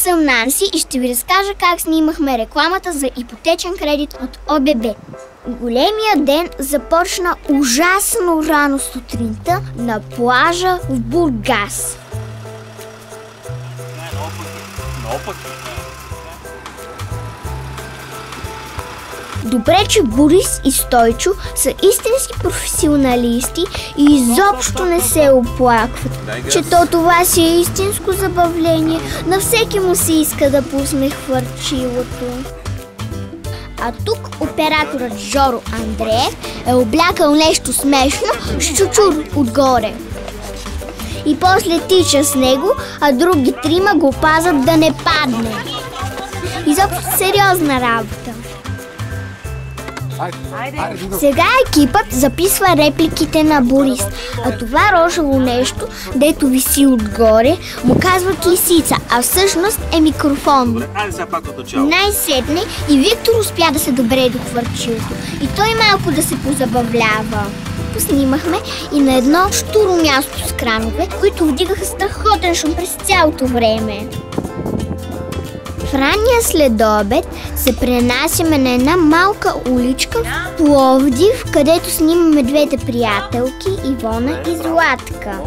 съм Нанси и ще ви разкажа как снимахме рекламата за ипотечен кредит от ОББ. Големия ден започна ужасно рано сутринта на плажа в Бургас. Добре, че Борис и Стойчо са истински професионалисти и изобщо не се оплакват, че това си е истинско забавление. На всеки му се иска да пусне хвърчилото. А тук операторът Жоро Андреев е облякал нещо смешно с чучур отгоре. И после тича с него, а други трима го пазят да не падне. Изобщо сериозна работа. Сега екипът записва репликите на Борис, а това рожево нещо, дето виси отгоре, му казват лисица, а всъщност е микрофон. Най-сетне и Виктор успя да се добре до хвърчилото и той малко да се позабавлява. Поснимахме и на едно щуро място с кранове, които вдигаха страхотен шум през цялото време. В ранния следобед се пренасяме на една малка уличка в Пловдив, където снимаме двете приятелки Ивона и Златка.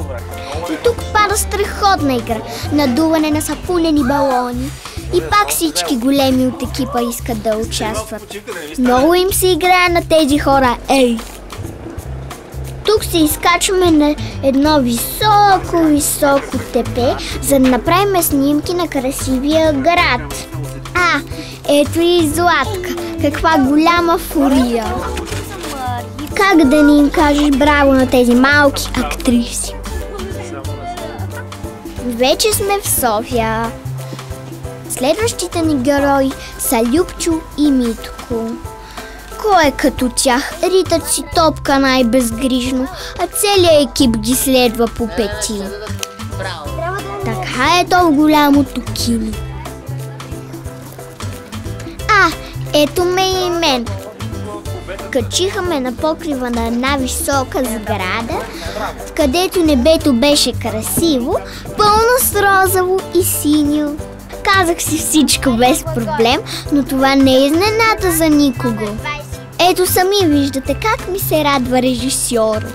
И тук пада страхотна игра, надуване на сапунени балони. И пак всички големи от екипа искат да участват. Много им се играе на тези хора, ей! Тук се изкачваме на едно високо тепе, за да направим снимки на красивия град. Ето и Златка. Каква голяма фурия! Как да не им кажеш браво на тези малки актриси? Вече сме в София. Следващите ни герои са Любчо и Митко. Кой е като тях? Ритат си топка най-безгрижно, а целият екип ги следва по пети. Така е то в голямото кино. Ето ме и мен. Качиха ме на покрива на една висока сграда, където небето беше красиво, пълно с розово и синьо. Казах си всичко без проблем, но това не е изненада за никого. Ето сами виждате как ми се радва режисьор.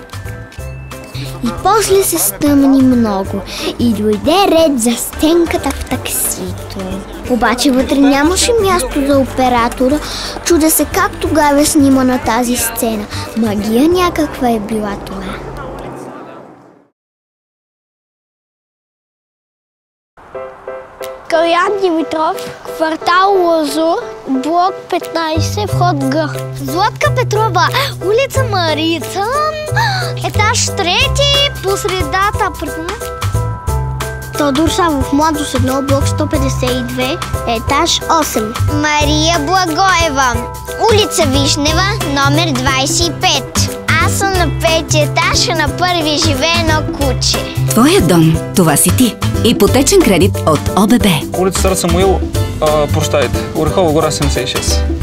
И после се стъмни много и дойде ред за сценката в таксито. Обаче вътре нямаше място за оператора. Чудя се как тогава снима на тази сцена. Магия някаква е била това. Калиян Димитров, квартал Лазур, блок 15, вход Г. Златка Петрова, улица Марица, етаж 3, по средата апартамент. Тодор Савов, младост 1, блок 152, етаж 8. Мария Благоева, улица Вишнева, номер 25. Аз съм на 5 етаж, а на първи живее едно куче. Твоя дом, това си ти. Ипотечен кредит от ОББ. Улица Стар Самуил, Орехова гора 76.